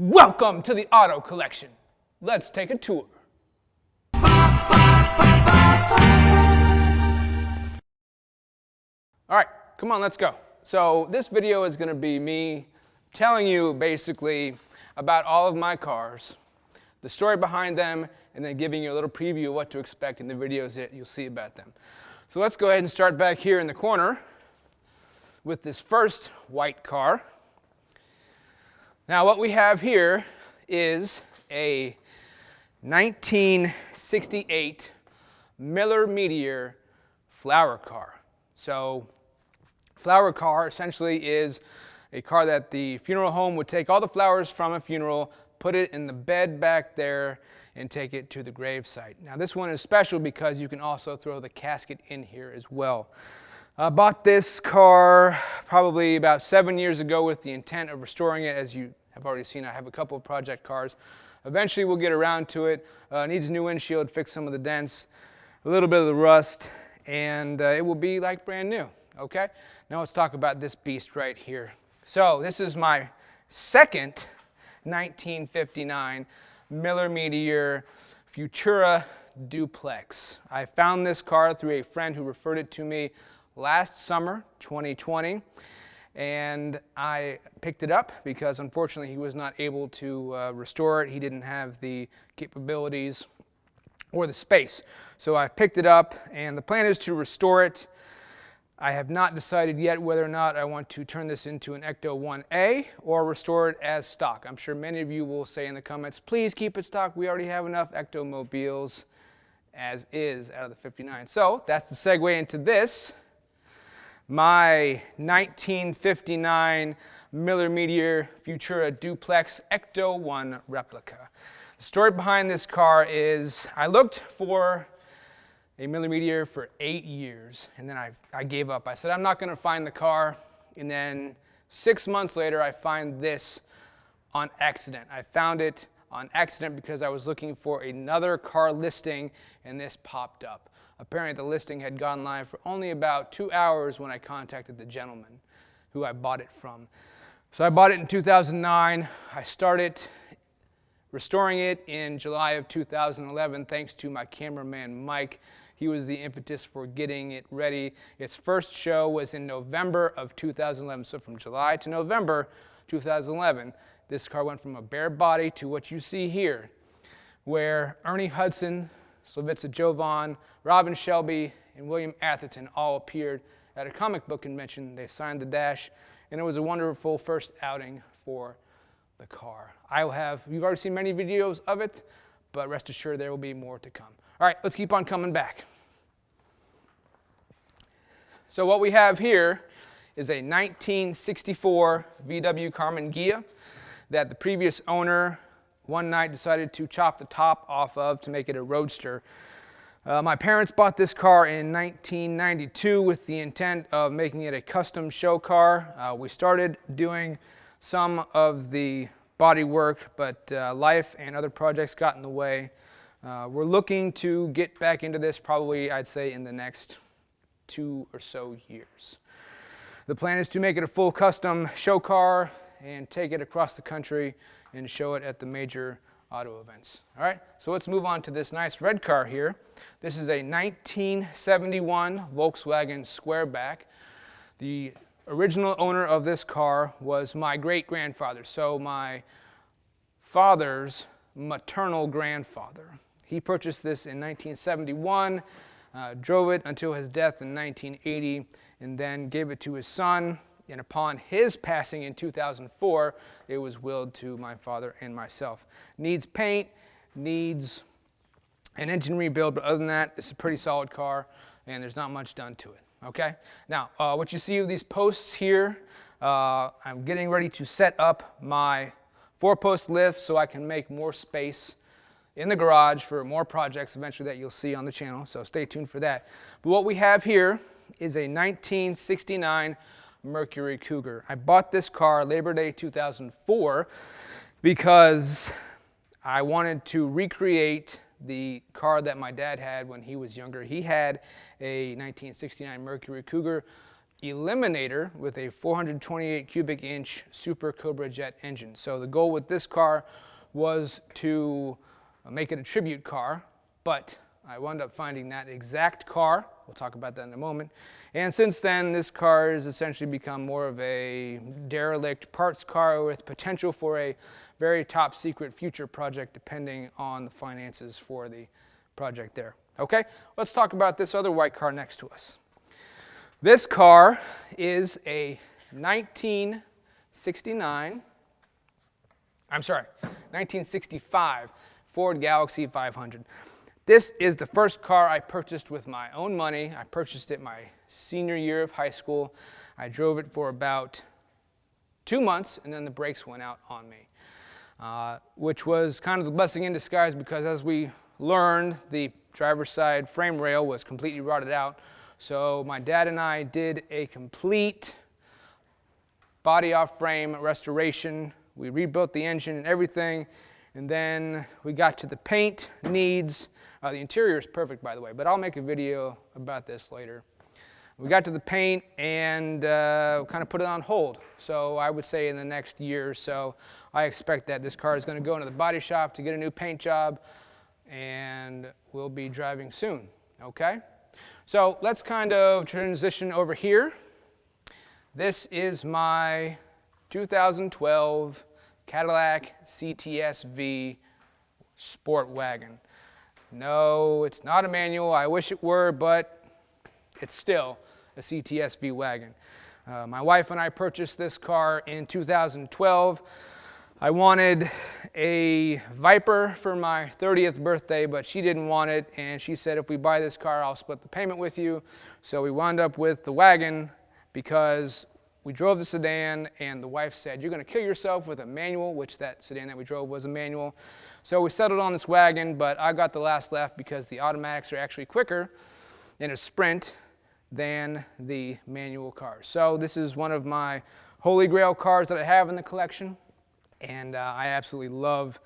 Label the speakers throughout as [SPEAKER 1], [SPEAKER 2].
[SPEAKER 1] Welcome to the auto collection. Let's take a tour. All right, come on, let's go. So this video is going to be me telling you basically about all of my cars, the story behind them, and then giving you a little preview of what to expect in the videos that you'll see about them. So let's go ahead and start back here in the corner with this first white car. Now what we have here is a 1968 Miller Meteor flower car. So flower car essentially is a car that the funeral home would take all the flowers from a funeral, put it in the bed back there, and take it to the gravesite. Now this one is special because you can also throw the casket in here as well. I bought this car probably about 7 years ago with the intent of restoring it. As you have already seen, I have a couple of project cars. Eventually we'll get around to it. Needs a new windshield, fix some of the dents, a little bit of the rust, and it will be like brand new. Okay? Now let's talk about this beast right here. So this is my second 1959 Miller Meteor Futura Duplex. I found this car through a friend who referred it to me last summer, 2020, and I picked it up because unfortunately he was not able to restore it. He didn't have the capabilities or the space. So I picked it up, and the plan is to restore it. I have not decided yet whether or not I want to turn this into an Ecto-1A or restore it as stock. I'm sure many of you will say in the comments, please keep it stock. We already have enough Ectomobiles as is out of the 59. So that's the segue into this. My 1959 Miller Meteor Futura Duplex Ecto-1 replica. The story behind this car is I looked for a Miller Meteor for 8 years, and then I gave up. I said, I'm not going to find the car, and then 6 months later, I find this on accident. I found it on accident because I was looking for another car listing, and this popped up. Apparently, the listing had gone live for only about 2 hours when I contacted the gentleman who I bought it from. So I bought it in 2009. I started restoring it in July of 2011, thanks to my cameraman, Mike. He was the impetus for getting it ready. Its first show was in November of 2011. So from July to November 2011, this car went from a bare body to what you see here, where Ernie Hudson, Slavitza Jovan, Robin Shelby, and William Atherton all appeared at a comic book convention. They signed the dash, and it was a wonderful first outing for the car. You've already seen many videos of it, but rest assured there will be more to come. All right, let's keep on coming back. So what we have here is a 1964 VW Karmann Ghia that the previous owner one night decided to chop the top off of to make it a roadster. My parents bought this car in 1992 with the intent of making it a custom show car. We started doing some of the body work, but life and other projects got in the way. We're looking to get back into this probably, I'd say, in the next 2 or so years. The plan is to make it a full custom show car and take it across the country and show it at the major auto events. All right, so let's move on to this nice red car here. This is a 1971 Volkswagen Squareback. The original owner of this car was my great-grandfather, so my father's maternal grandfather. He purchased this in 1971, drove it until his death in 1980, and then gave it to his son. And upon his passing in 2004, it was willed to my father and myself. Needs paint, needs an engine rebuild, but other than that, it's a pretty solid car, and there's not much done to it. Okay? Now, what you see of these posts here, I'm getting ready to set up my 4-post lift so I can make more space in the garage for more projects eventually that you'll see on the channel, so stay tuned for that. But what we have here is a 1969 Mercury Cougar. I bought this car Labor Day 2004 because I wanted to recreate the car that my dad had when he was younger. He had a 1969 Mercury Cougar Eliminator with a 428 cubic inch Super Cobra jet engine. So the goal with this car was to make it a tribute car, but I wound up finding that exact car. We'll talk about that in a moment. And since then, this car has essentially become more of a derelict parts car with potential for a very top secret future project depending on the finances for the project there. Okay, let's talk about this other white car next to us. This car is a 1965 Ford Galaxie 500. This is the first car I purchased with my own money. I purchased it my senior year of high school. I drove it for about 2 months, and then the brakes went out on me, which was kind of the blessing in disguise, because as we learned, the driver's side frame rail was completely rotted out. So my dad and I did a complete body off frame restoration. We rebuilt the engine and everything, and then we got to the paint needs. The interior is perfect, by the way, but I'll make a video about this later. We got to the paint and kind of put it on hold. So I would say in the next year or so, I expect that this car is going to go into the body shop to get a new paint job, and we'll be driving soon, okay? So let's kind of transition over here. This is my 2012 Cadillac CTS-V Sport Wagon. No, it's not a manual. I wish it were, but it's still a CTS-V wagon. My wife and I purchased this car in 2012. I wanted a Viper for my 30th birthday, but she didn't want it, and she said, if we buy this car, I'll split the payment with you. So we wound up with the wagon because we drove the sedan, and the wife said, you're going to kill yourself with a manual, which that sedan that we drove was a manual. So we settled on this wagon, but I got the last laugh because the automatics are actually quicker in a sprint than the manual cars. So this is one of my holy grail cars that I have in the collection. And I absolutely love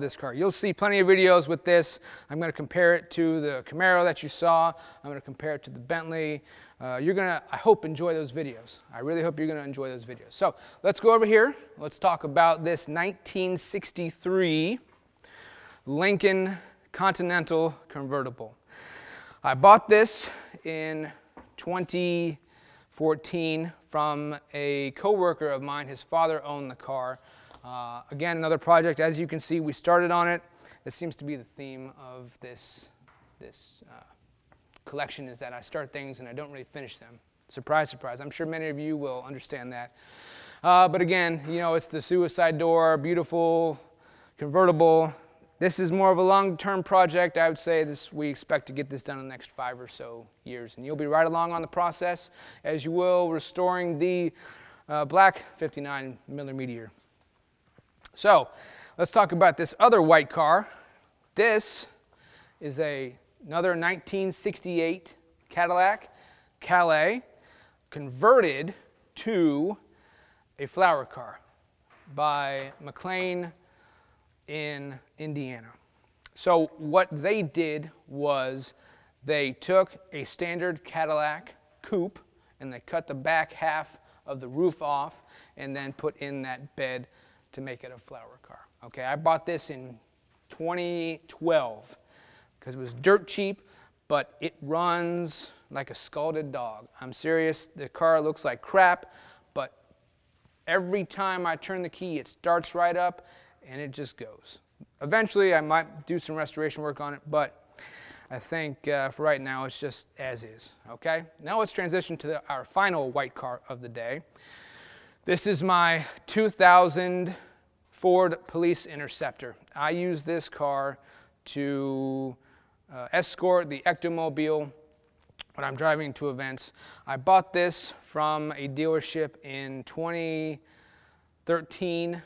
[SPEAKER 1] this car. You'll see plenty of videos with this. I'm going to compare it to the Camaro that you saw. I'm going to compare it to the Bentley. You're going to, I hope, enjoy those videos. I really hope you're going to enjoy those videos. So let's go over here. Let's talk about this 1963 Lincoln Continental convertible. I bought this in 2014 from a coworker of mine. His father owned the car. Again, another project. As you can see, we started on it. This seems to be the theme of this collection, is that I start things and I don't really finish them. Surprise, surprise. I'm sure many of you will understand that. But again, you know, it's the suicide door, beautiful convertible. This is more of a long-term project. I would say we expect to get this done in the next 5 or so years. And you'll be right along on the process, as you will restoring the black 59 Miller Meteor. So let's talk about this other white car. This is another 1968 Cadillac Calais converted to a flower car by McLean in Indiana. So what they did was they took a standard Cadillac coupe and they cut the back half of the roof off and then put in that bed to make it a flower car. Okay, I bought this in 2012 because it was dirt cheap, but it runs like a scalded dog. I'm serious, the car looks like crap, but every time I turn the key, it starts right up and it just goes. Eventually, I might do some restoration work on it, but I think for right now, it's just as is, okay? Now let's transition to our final white car of the day. This is my 2000 Ford Police Interceptor. I use this car to escort the Ectomobile when I'm driving to events. I bought this from a dealership in 2013.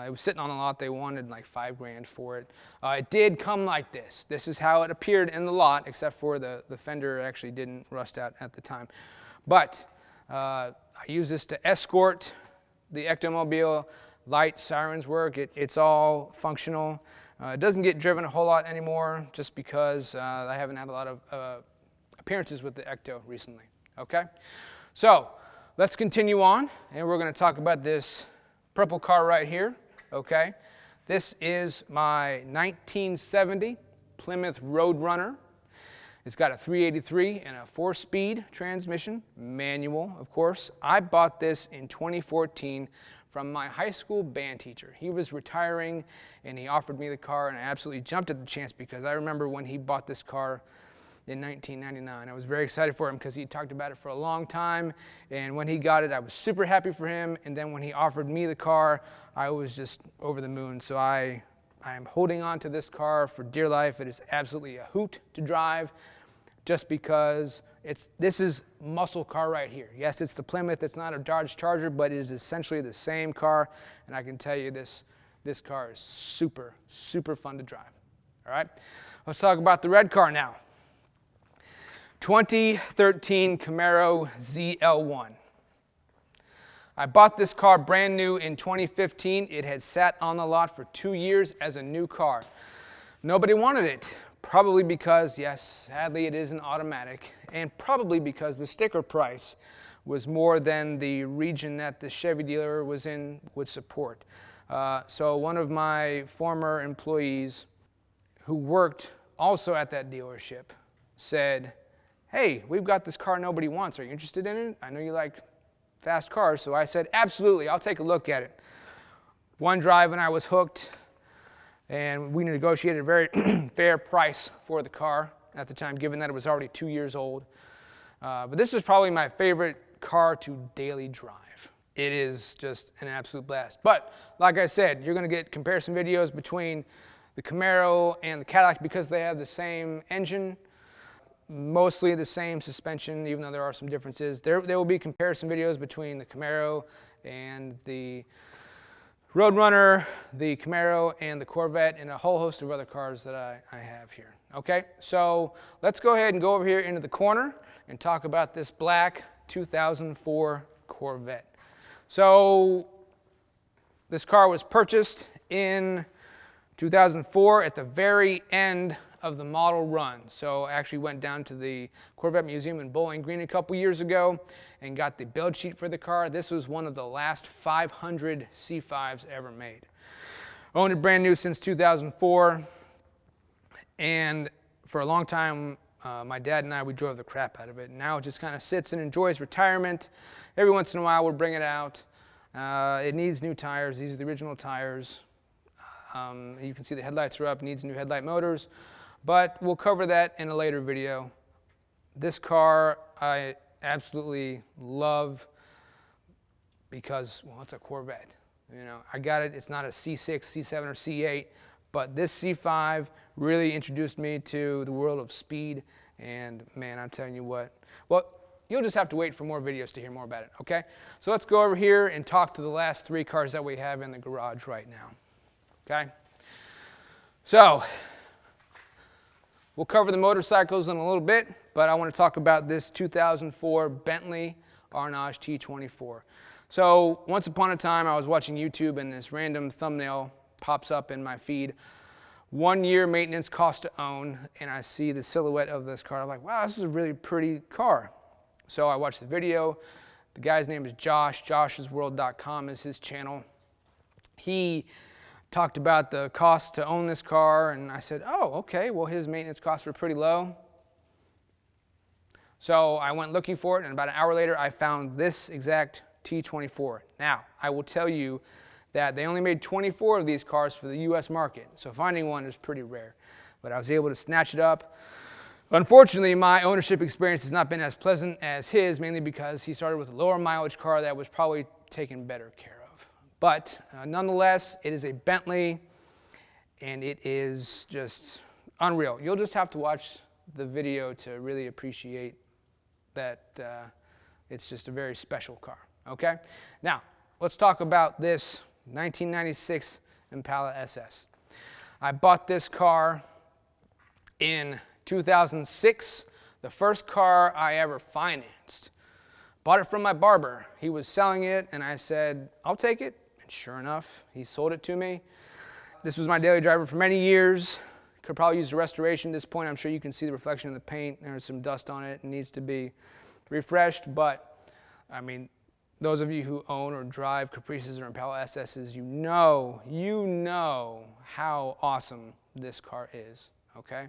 [SPEAKER 1] It was sitting on the lot. They wanted like $5 grand for it. It did come like this. This is how it appeared in the lot, except for the fender actually didn't rust out at the time. But I use this to escort the Ectomobile. Lights, sirens work. It's all functional. It doesn't get driven a whole lot anymore just because I haven't had a lot of appearances with the Ecto recently. Okay? So let's continue on, and we're going to talk about this purple car right here, okay? This is my 1970 Plymouth Road Runner. It's got a 383 and a 4-speed transmission, manual, of course. I bought this in 2014 from my high school band teacher. He was retiring, and he offered me the car, and I absolutely jumped at the chance because I remember when he bought this car in 1999. I was very excited for him because he talked about it for a long time, and when he got it, I was super happy for him, and then when he offered me the this I was just over the moon. So I am holding on to this car for dear life. It is absolutely a hoot to drive just because this is muscle car right here. Yes, it's the Plymouth. It's not a Dodge Charger, but it is essentially the same car, and I can tell you this car is super, super fun to drive. All right, let's talk about the red car now. 2013 Camaro ZL1. I bought this car brand new in 2015. It had sat on the lot for 2 years as a new car. Nobody wanted it, probably because, yes, sadly it is an automatic, and probably because the sticker price was more than the region that the Chevy dealer was in would support. So one of my former employees who worked also at that dealership said, "Hey, we've got this car nobody wants. Are you interested in it? I know you like fast cars." So I said, "Absolutely, I'll take a look at it." One drive and I was hooked, and we negotiated a very fair price for the car at the time, given that it was already 2 years old. But this is probably my favorite car to daily drive. It is just an absolute blast. But like I said, you're going to get comparison videos between the Camaro and the Cadillac because they have the same engine, mostly the same suspension, even though there are some differences. There will be comparison videos between the Camaro and the Road Runner, the Camaro and the Corvette, and a whole host of other cars that I have here. Okay, so let's go ahead and go over here into the corner and talk about this black 2004 Corvette. So this car was purchased in 2004 at the very end of the model run. So I actually went down to the Corvette Museum in Bowling Green a couple years ago and got the build sheet for the car. This was one of the last 500 C5s ever made. Owned it brand new since 2004, and for a long time my dad and we drove the crap out of it. Now it just kind of sits and enjoys retirement. Every once in a while we'll bring it out. It needs new tires. These are the original tires. You can see the headlights are up, needs new headlight motors, but we'll cover that in a later video. This car I absolutely love because, well, it's a Corvette. You know, I got it. It's not a C6, C7, or C8, but this C5 really introduced me to the world of speed, and man, I'm telling you what. Well, you'll just have to wait for more videos to hear more about it, okay? So let's go over here and talk to the last 3 cars that we have in the garage right now. Okay, so we'll cover the motorcycles in a little bit, but I want to talk about this 2004 Bentley Arnage T24. So once upon a time I was watching YouTube and this random thumbnail pops up in my feed, 1 year maintenance cost to own, and I see the silhouette of this car. I'm like, wow, this is a really pretty car. So I watched the video. The guy's name is Josh. joshsworld.com is his channel. He talked about the cost to own this car, and I said, oh, okay, well, his maintenance costs were pretty low. So I went looking for it, and about an hour later, I found this exact T24. Now, I will tell you that they only made 24 of these cars for the U.S. market, so finding one is pretty rare. But I was able to snatch it up. Unfortunately, my ownership experience has not been as pleasant as his, mainly because he started with a lower mileage car that was probably taken better care of. But nonetheless, it is a Bentley, and it is just unreal. You'll just have to watch the video to really appreciate that it's just a very special car, okay? Now, let's talk about this 1996 Impala SS. I bought this car in 2006, the first car I ever financed. Bought it from my barber. He was selling it, and I said, I'll take it. And sure enough, he sold it to me. This was my daily driver for many years. Could probably use a restoration at this point. I'm sure you can see the reflection of the paint. There's some dust on it. It needs to be refreshed, but I mean, those of you who own or drive Caprices or Impala SSs, you know how awesome this car is, okay?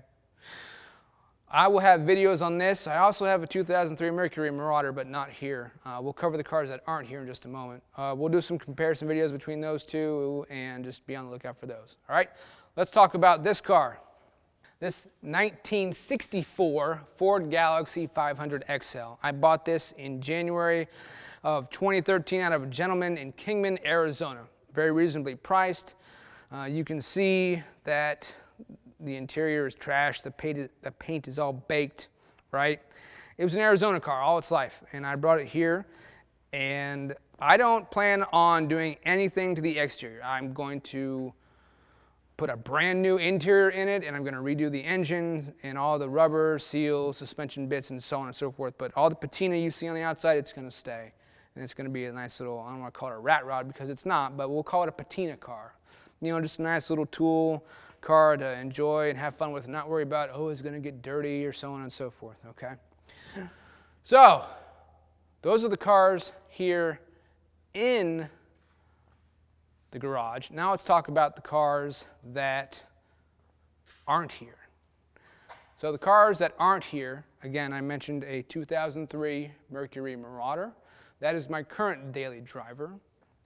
[SPEAKER 1] I will have videos on this. I also have a 2003 Mercury Marauder, but not here. We'll cover the cars that aren't here in just a moment. We'll do some comparison videos between those two and just be on the lookout for those. All right, let's talk about this car. This 1964 Ford Galaxie 500 XL. I bought this in January of 2013 out of a gentleman in Kingman, Arizona. Very reasonably priced. You can see that the interior is trash, the paint is all baked, right? It was an Arizona car all its life, and I brought it here, and I don't plan on doing anything to the exterior. I'm going to put a brand new interior in it, and I'm going to redo the engine and all the rubber, seals, suspension bits, and so on and so forth, but all the patina you see on the outside, it's going to stay, and it's going to be a nice little, I don't want to call it a rat rod because it's not, but we'll call it a patina car. You know, just a nice little tool car to enjoy and have fun with, and not worry about, oh, it's going to get dirty or so on and so forth, okay? So, those are the cars here in the garage. Now let's talk about the cars that aren't here. So the cars that aren't here, again, I mentioned a 2003 Mercury Marauder. That is my current daily driver.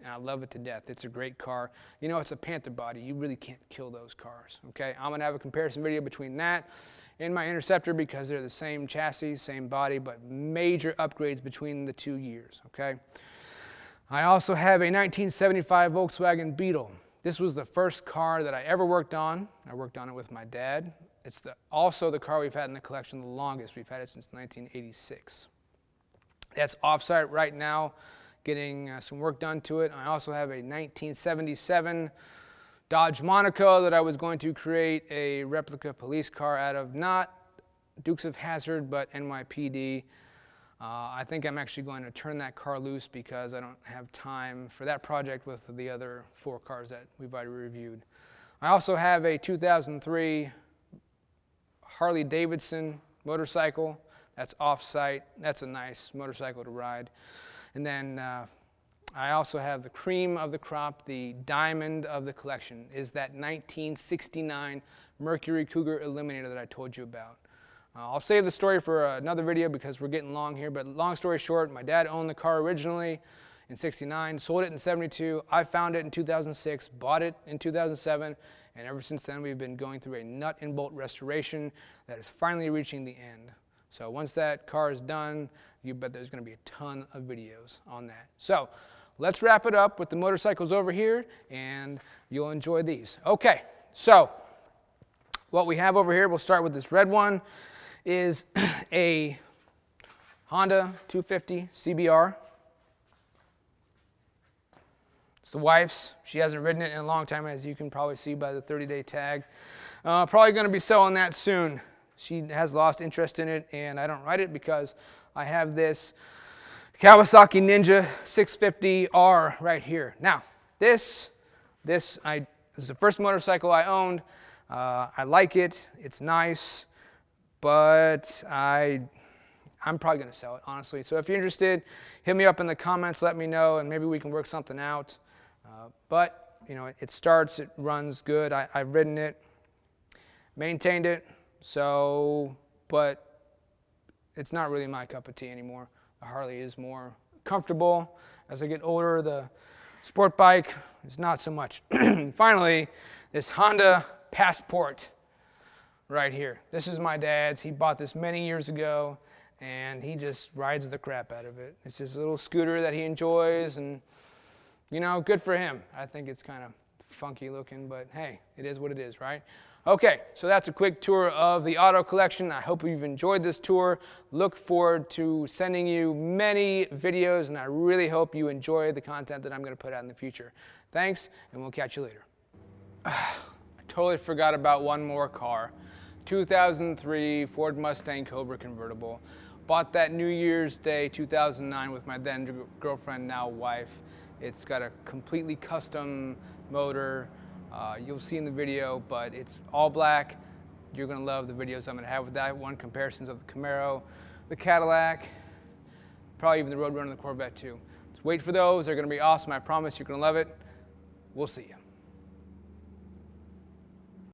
[SPEAKER 1] And I love it to death. It's a great car. You know, it's a Panther body. You really can't kill those cars, okay? I'm going to have a comparison video between that and my Interceptor because they're the same chassis, same body, but major upgrades between the 2 years, okay? I also have a 1975 Volkswagen Beetle. This was the first car that I ever worked on. I worked on it with my dad. It's also the car we've had in the collection the longest. We've had it since 1986. That's off-site right now, getting some work done to it. I also have a 1977 Dodge Monaco that I was going to create a replica police car out of, not Dukes of Hazzard, but NYPD. I think I'm actually going to turn that car loose because I don't have time for that project with the other 4 cars that we've already reviewed. I also have a 2003 Harley Davidson motorcycle. That's off-site. That's a nice motorcycle to ride. And then I also have the cream of the crop, the diamond of the collection, is that 1969 Mercury Cougar Eliminator that I told you about. I'll save the story for another video because we're getting long here, but long story short, my dad owned the car originally in '69, sold it in '72. I found it in 2006, bought it in 2007, and ever since then we've been going through a nut and bolt restoration that is finally reaching the end. So once that car is done, you bet there's going to be a ton of videos on that. So let's wrap it up with the motorcycles over here, and you'll enjoy these. Okay, so what we have over here, we'll start with this red one, is a Honda 250 CBR. It's the wife's. She hasn't ridden it in a long time, as you can probably see by the 30-day tag. Probably going to be selling that soon. She has lost interest in it, and I don't ride it because I have this Kawasaki Ninja 650R right here. Now, this is the first motorcycle I owned. I like it. It's nice, but I'm probably going to sell it, honestly. So if you're interested, hit me up in the comments. Let me know, and maybe we can work something out. But you know, it starts. It runs good. I've ridden it, maintained it. So, but it's not really my cup of tea anymore. The Harley is more comfortable. As I get older, the sport bike is not so much. Finally, this Honda Passport right here. This is my dad's. He bought this many years ago, and he just rides the crap out of it. It's just a little scooter that he enjoys, and you know, good for him. I think it's kind of funky looking, but hey, it is what it is, right? Okay, so that's a quick tour of the auto collection. I hope you've enjoyed this tour. Look forward to sending you many videos, and I really hope you enjoy the content that I'm going to put out in the future. Thanks, and we'll catch you later. I totally forgot about one more car. 2003 Ford Mustang Cobra convertible. Bought that New Year's Day 2009 with my then girlfriend, now wife. It's got a completely custom motor. You'll see in the video, but it's all black. You're going to love the videos I'm going to have with that one, comparisons of the Camaro, the Cadillac, probably even the Road Runner and the Corvette too. Just wait for those. They're going to be awesome. I promise you're going to love it. We'll see you.